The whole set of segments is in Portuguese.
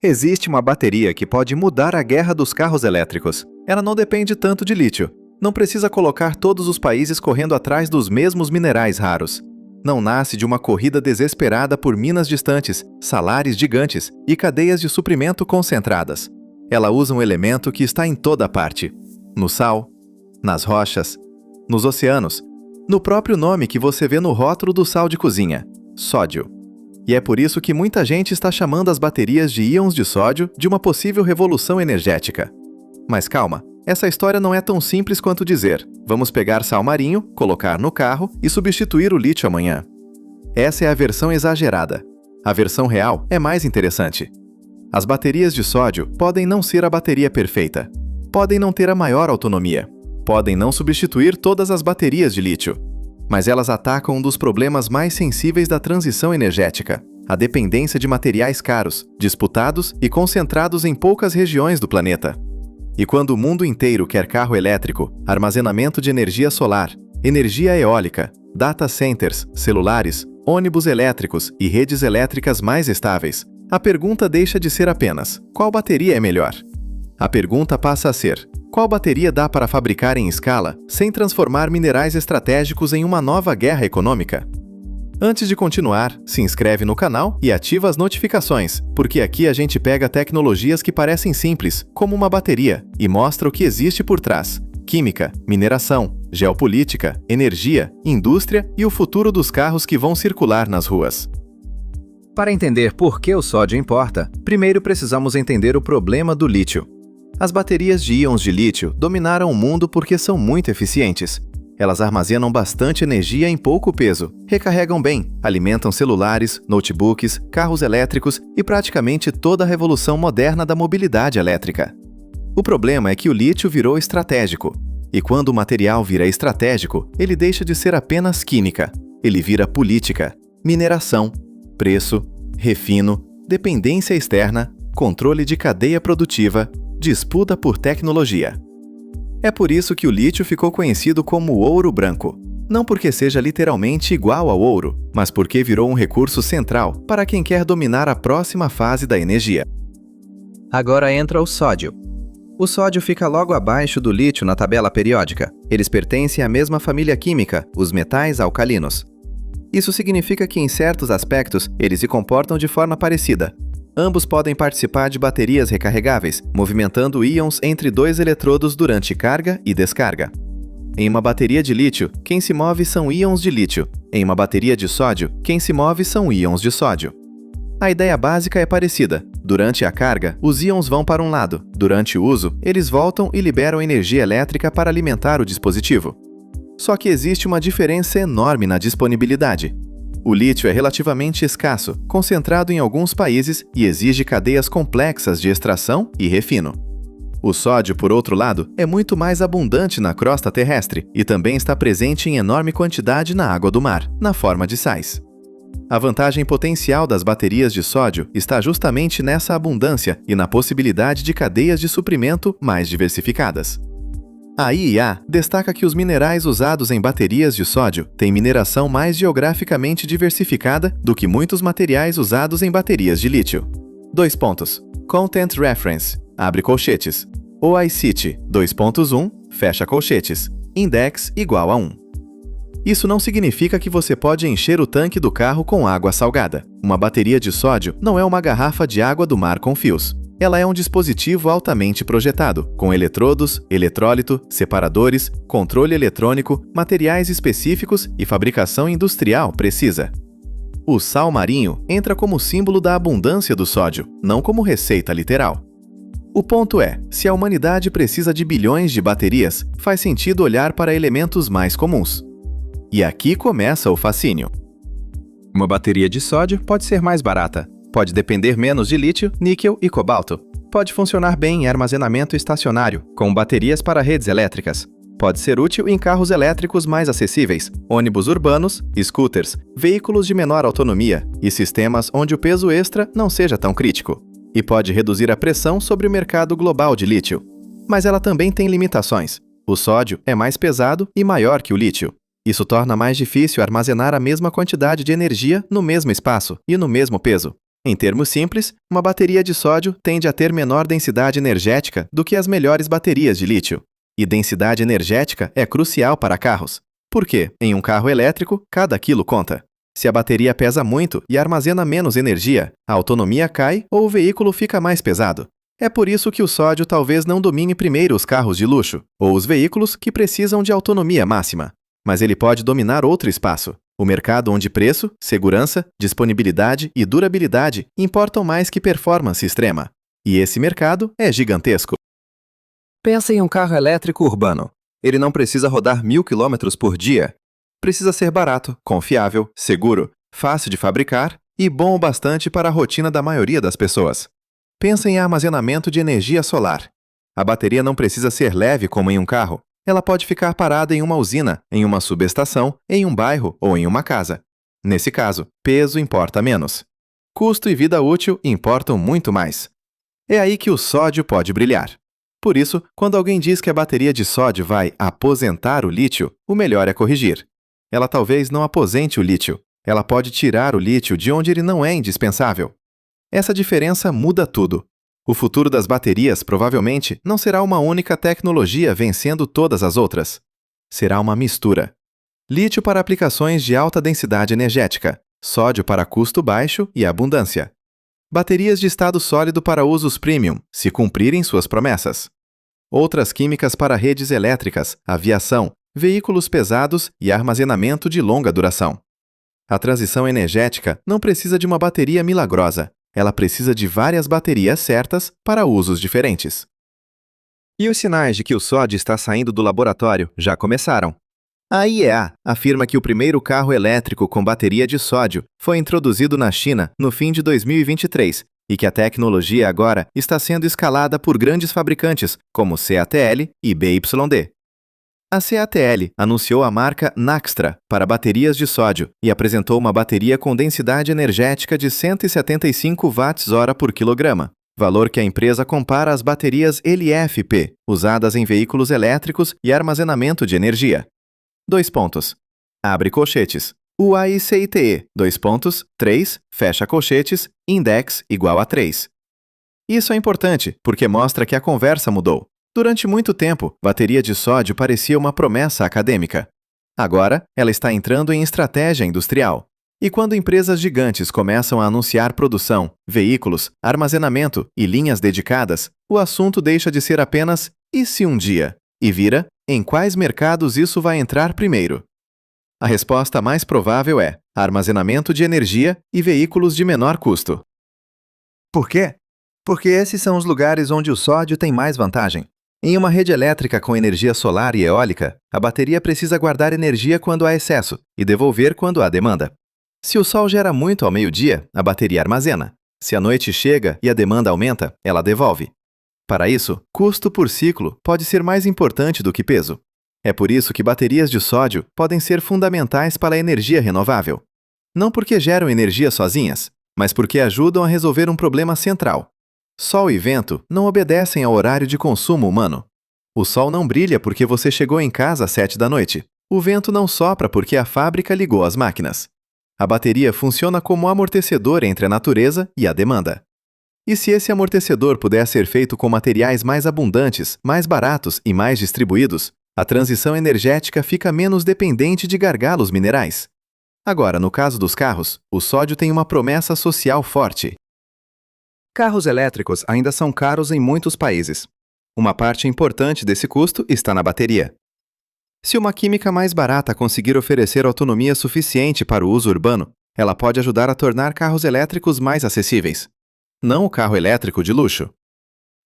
Existe uma bateria que pode mudar a guerra dos carros elétricos. Ela não depende tanto de lítio. Não precisa colocar todos os países correndo atrás dos mesmos minerais raros. Não nasce de uma corrida desesperada por minas distantes, salares gigantes e cadeias de suprimento concentradas. Ela usa um elemento que está em toda parte. No sal, nas rochas, nos oceanos, no próprio nome que você vê no rótulo do sal de cozinha, sódio. E é por isso que muita gente está chamando as baterias de íons de sódio de uma possível revolução energética. Mas calma, essa história não é tão simples quanto dizer: vamos pegar sal marinho, colocar no carro e substituir o lítio amanhã. Essa é a versão exagerada. A versão real é mais interessante. As baterias de sódio podem não ser a bateria perfeita. Podem não ter a maior autonomia. Podem não substituir todas as baterias de lítio. Mas elas atacam um dos problemas mais sensíveis da transição energética: a dependência de materiais caros, disputados e concentrados em poucas regiões do planeta. E quando o mundo inteiro quer carro elétrico, armazenamento de energia solar, energia eólica, data centers, celulares, ônibus elétricos e redes elétricas mais estáveis, a pergunta deixa de ser apenas: qual bateria é melhor? A pergunta passa a ser: qual bateria dá para fabricar em escala sem transformar minerais estratégicos em uma nova guerra econômica? Antes de continuar, se inscreve no canal e ativa as notificações, porque aqui a gente pega tecnologias que parecem simples, como uma bateria, e mostra o que existe por trás: química, mineração, geopolítica, energia, indústria e o futuro dos carros que vão circular nas ruas. Para entender por que o sódio importa, primeiro precisamos entender o problema do lítio. As baterias de íons de lítio dominaram o mundo porque são muito eficientes. Elas armazenam bastante energia em pouco peso, recarregam bem, alimentam celulares, notebooks, carros elétricos e praticamente toda a revolução moderna da mobilidade elétrica. O problema é que o lítio virou estratégico. E quando o material vira estratégico, ele deixa de ser apenas química. Ele vira política, mineração, preço, refino, dependência externa, controle de cadeia produtiva, disputa por tecnologia. É por isso que o lítio ficou conhecido como ouro branco. Não porque seja literalmente igual ao ouro, mas porque virou um recurso central para quem quer dominar a próxima fase da energia. Agora entra o sódio. O sódio fica logo abaixo do lítio na tabela periódica. Eles pertencem à mesma família química, os metais alcalinos. Isso significa que em certos aspectos eles se comportam de forma parecida. Ambos podem participar de baterias recarregáveis, movimentando íons entre dois eletrodos durante carga e descarga. Em uma bateria de lítio, quem se move são íons de lítio. Em uma bateria de sódio, quem se move são íons de sódio. A ideia básica é parecida. Durante a carga, os íons vão para um lado. Durante o uso, eles voltam e liberam energia elétrica para alimentar o dispositivo. Só que existe uma diferença enorme na disponibilidade. O lítio é relativamente escasso, concentrado em alguns países e exige cadeias complexas de extração e refino. O sódio, por outro lado, é muito mais abundante na crosta terrestre e também está presente em enorme quantidade na água do mar, na forma de sais. A vantagem potencial das baterias de sódio está justamente nessa abundância e na possibilidade de cadeias de suprimento mais diversificadas. A IEA destaca que os minerais usados em baterias de sódio têm mineração mais geograficamente diversificada do que muitos materiais usados em baterias de lítio. Content Reference, abre colchetes. OICIT, 2.1, fecha colchetes. Index igual a 1. Isso não significa que você pode encher o tanque do carro com água salgada. Uma bateria de sódio não é uma garrafa de água do mar com fios. Ela é um dispositivo altamente projetado, com eletrodos, eletrólito, separadores, controle eletrônico, materiais específicos e fabricação industrial precisa. O sal marinho entra como símbolo da abundância do sódio, não como receita literal. O ponto é, se a humanidade precisa de bilhões de baterias, faz sentido olhar para elementos mais comuns. E aqui começa o fascínio. Uma bateria de sódio pode ser mais barata. Pode depender menos de lítio, níquel e cobalto. Pode funcionar bem em armazenamento estacionário, com baterias para redes elétricas. Pode ser útil em carros elétricos mais acessíveis, ônibus urbanos, scooters, veículos de menor autonomia e sistemas onde o peso extra não seja tão crítico. E pode reduzir a pressão sobre o mercado global de lítio. Mas ela também tem limitações. O sódio é mais pesado e maior que o lítio. Isso torna mais difícil armazenar a mesma quantidade de energia no mesmo espaço e no mesmo peso. Em termos simples, uma bateria de sódio tende a ter menor densidade energética do que as melhores baterias de lítio. E densidade energética é crucial para carros. Porque, em um carro elétrico, cada quilo conta. Se a bateria pesa muito e armazena menos energia, a autonomia cai ou o veículo fica mais pesado. É por isso que o sódio talvez não domine primeiro os carros de luxo ou os veículos que precisam de autonomia máxima. Mas ele pode dominar outro espaço. O mercado onde preço, segurança, disponibilidade e durabilidade importam mais que performance extrema. E esse mercado é gigantesco. Pensa em um carro elétrico urbano. Ele não precisa rodar 1.000 km por dia. Precisa ser barato, confiável, seguro, fácil de fabricar e bom o bastante para a rotina da maioria das pessoas. Pensa em armazenamento de energia solar. A bateria não precisa ser leve como em um carro. Ela pode ficar parada em uma usina, em uma subestação, em um bairro ou em uma casa. Nesse caso, peso importa menos. Custo e vida útil importam muito mais. É aí que o sódio pode brilhar. Por isso, quando alguém diz que a bateria de sódio vai aposentar o lítio, o melhor é corrigir. Ela talvez não aposente o lítio. Ela pode tirar o lítio de onde ele não é indispensável. Essa diferença muda tudo. O futuro das baterias provavelmente não será uma única tecnologia vencendo todas as outras. Será uma mistura. Lítio para aplicações de alta densidade energética, sódio para custo baixo e abundância. Baterias de estado sólido para usos premium, se cumprirem suas promessas. Outras químicas para redes elétricas, aviação, veículos pesados e armazenamento de longa duração. A transição energética não precisa de uma bateria milagrosa. Ela precisa de várias baterias certas para usos diferentes. E os sinais de que o sódio está saindo do laboratório já começaram. A IEA afirma que o primeiro carro elétrico com bateria de sódio foi introduzido na China no fim de 2023 e que a tecnologia agora está sendo escalada por grandes fabricantes como CATL e BYD. A CATL anunciou a marca Naxtra para baterias de sódio e apresentou uma bateria com densidade energética de 175 Wh por quilograma, valor que a empresa compara às baterias LFP, usadas em veículos elétricos e armazenamento de energia. 2 pontos. Abre colchetes. UAICITE, 2 pontos, 3, fecha colchetes, index igual a 3. Isso é importante, porque mostra que a conversa mudou. Durante muito tempo, bateria de sódio parecia uma promessa acadêmica. Agora, ela está entrando em estratégia industrial. E quando empresas gigantes começam a anunciar produção, veículos, armazenamento e linhas dedicadas, o assunto deixa de ser apenas "e se um dia?" e vira "em quais mercados isso vai entrar primeiro?" A resposta mais provável é armazenamento de energia e veículos de menor custo. Por quê? Porque esses são os lugares onde o sódio tem mais vantagem. Em uma rede elétrica com energia solar e eólica, a bateria precisa guardar energia quando há excesso e devolver quando há demanda. Se o sol gera muito ao meio-dia, a bateria armazena. Se a noite chega e a demanda aumenta, ela devolve. Para isso, custo por ciclo pode ser mais importante do que peso. É por isso que baterias de sódio podem ser fundamentais para a energia renovável. Não porque geram energia sozinhas, mas porque ajudam a resolver um problema central. Sol e vento não obedecem ao horário de consumo humano. O sol não brilha porque você chegou em casa às 7 da noite. O vento não sopra porque a fábrica ligou as máquinas. A bateria funciona como amortecedor entre a natureza e a demanda. E se esse amortecedor puder ser feito com materiais mais abundantes, mais baratos e mais distribuídos, a transição energética fica menos dependente de gargalos minerais. Agora, no caso dos carros, o sódio tem uma promessa social forte. Carros elétricos ainda são caros em muitos países. Uma parte importante desse custo está na bateria. Se uma química mais barata conseguir oferecer autonomia suficiente para o uso urbano, ela pode ajudar a tornar carros elétricos mais acessíveis. Não o carro elétrico de luxo.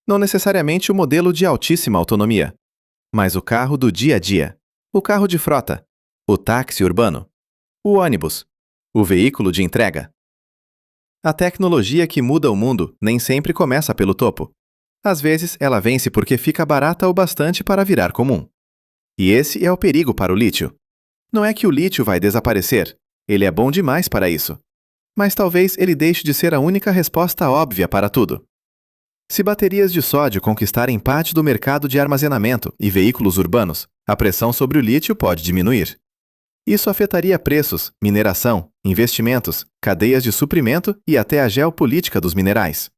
Não necessariamente o modelo de altíssima autonomia, mas o carro do dia a dia, o carro de frota, o táxi urbano, o ônibus, o veículo de entrega. A tecnologia que muda o mundo nem sempre começa pelo topo. Às vezes, ela vence porque fica barata o bastante para virar comum. E esse é o perigo para o lítio. Não é que o lítio vai desaparecer, ele é bom demais para isso. Mas talvez ele deixe de ser a única resposta óbvia para tudo. Se baterias de sódio conquistarem parte do mercado de armazenamento e veículos urbanos, a pressão sobre o lítio pode diminuir. Isso afetaria preços, mineração, investimentos, cadeias de suprimento e até a geopolítica dos minerais.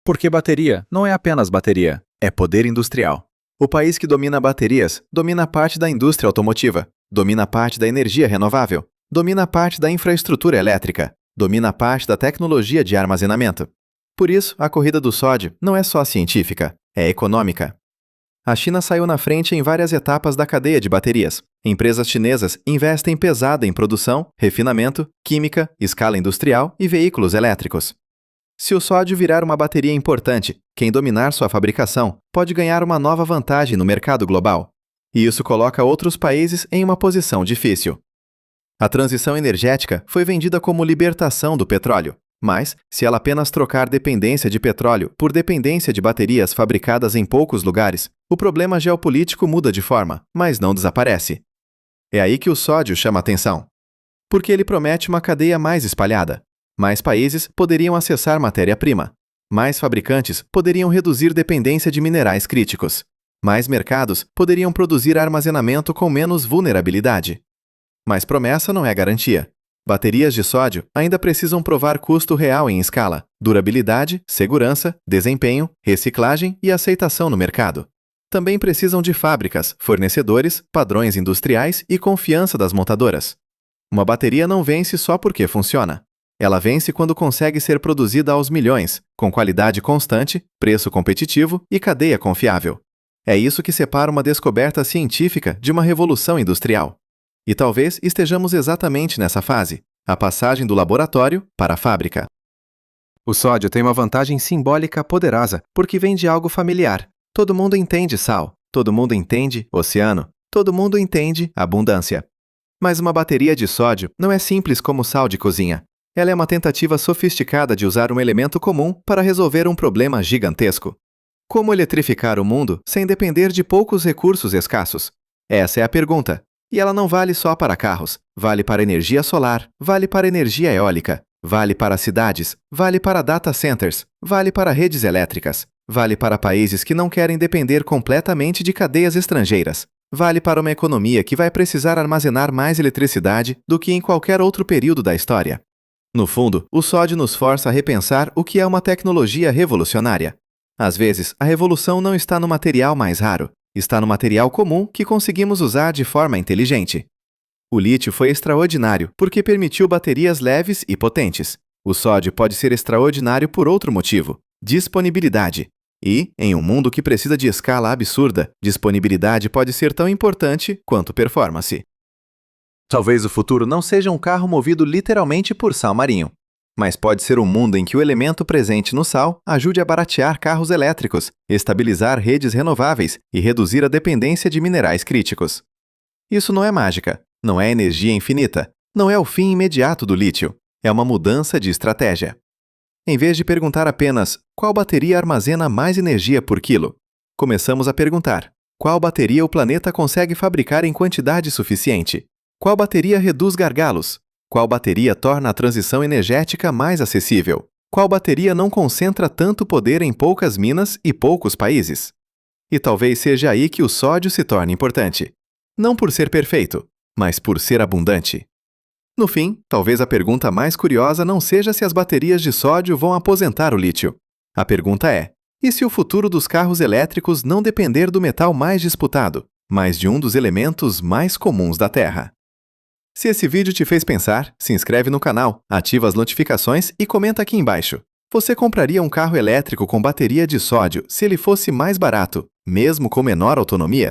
Porque bateria não é apenas bateria, é poder industrial. O país que domina baterias domina parte da indústria automotiva, domina parte da energia renovável, domina parte da infraestrutura elétrica, domina parte da tecnologia de armazenamento. Por isso, a corrida do sódio não é só científica, é econômica. A China saiu na frente em várias etapas da cadeia de baterias. Empresas chinesas investem pesada em produção, refinamento, química, escala industrial e veículos elétricos. Se o sódio virar uma bateria importante, quem dominar sua fabricação pode ganhar uma nova vantagem no mercado global. E isso coloca outros países em uma posição difícil. A transição energética foi vendida como libertação do petróleo. Mas, se ela apenas trocar dependência de petróleo por dependência de baterias fabricadas em poucos lugares, o problema geopolítico muda de forma, mas não desaparece. É aí que o sódio chama atenção. Porque ele promete uma cadeia mais espalhada. Mais países poderiam acessar matéria-prima. Mais fabricantes poderiam reduzir dependência de minerais críticos. Mais mercados poderiam produzir armazenamento com menos vulnerabilidade. Mas promessa não é garantia. Baterias de sódio ainda precisam provar custo real em escala, durabilidade, segurança, desempenho, reciclagem e aceitação no mercado. Também precisam de fábricas, fornecedores, padrões industriais e confiança das montadoras. Uma bateria não vence só porque funciona. Ela vence quando consegue ser produzida aos milhões, com qualidade constante, preço competitivo e cadeia confiável. É isso que separa uma descoberta científica de uma revolução industrial. E talvez estejamos exatamente nessa fase, a passagem do laboratório para a fábrica. O sódio tem uma vantagem simbólica poderosa, porque vem de algo familiar. Todo mundo entende sal, todo mundo entende oceano, todo mundo entende abundância. Mas uma bateria de sódio não é simples como sal de cozinha. Ela é uma tentativa sofisticada de usar um elemento comum para resolver um problema gigantesco. Como eletrificar o mundo sem depender de poucos recursos escassos? Essa é a pergunta. E ela não vale só para carros, vale para energia solar, vale para energia eólica, vale para cidades, vale para data centers, vale para redes elétricas, vale para países que não querem depender completamente de cadeias estrangeiras, vale para uma economia que vai precisar armazenar mais eletricidade do que em qualquer outro período da história. No fundo, o sódio nos força a repensar o que é uma tecnologia revolucionária. Às vezes, a revolução não está no material mais raro, está no material comum que conseguimos usar de forma inteligente. O lítio foi extraordinário porque permitiu baterias leves e potentes. O sódio pode ser extraordinário por outro motivo: disponibilidade. E, em um mundo que precisa de escala absurda, disponibilidade pode ser tão importante quanto performance. Talvez o futuro não seja um carro movido literalmente por sal marinho, mas pode ser um mundo em que o elemento presente no sal ajude a baratear carros elétricos, estabilizar redes renováveis e reduzir a dependência de minerais críticos. Isso não é mágica, não é energia infinita, não é o fim imediato do lítio, é uma mudança de estratégia. Em vez de perguntar apenas qual bateria armazena mais energia por quilo, começamos a perguntar qual bateria o planeta consegue fabricar em quantidade suficiente, qual bateria reduz gargalos, qual bateria torna a transição energética mais acessível? Qual bateria não concentra tanto poder em poucas minas e poucos países? E talvez seja aí que o sódio se torne importante. Não por ser perfeito, mas por ser abundante. No fim, talvez a pergunta mais curiosa não seja se as baterias de sódio vão aposentar o lítio. A pergunta é: e se o futuro dos carros elétricos não depender do metal mais disputado, mas de um dos elementos mais comuns da Terra? Se esse vídeo te fez pensar, se inscreve no canal, ativa as notificações e comenta aqui embaixo. Você compraria um carro elétrico com bateria de sódio se ele fosse mais barato, mesmo com menor autonomia?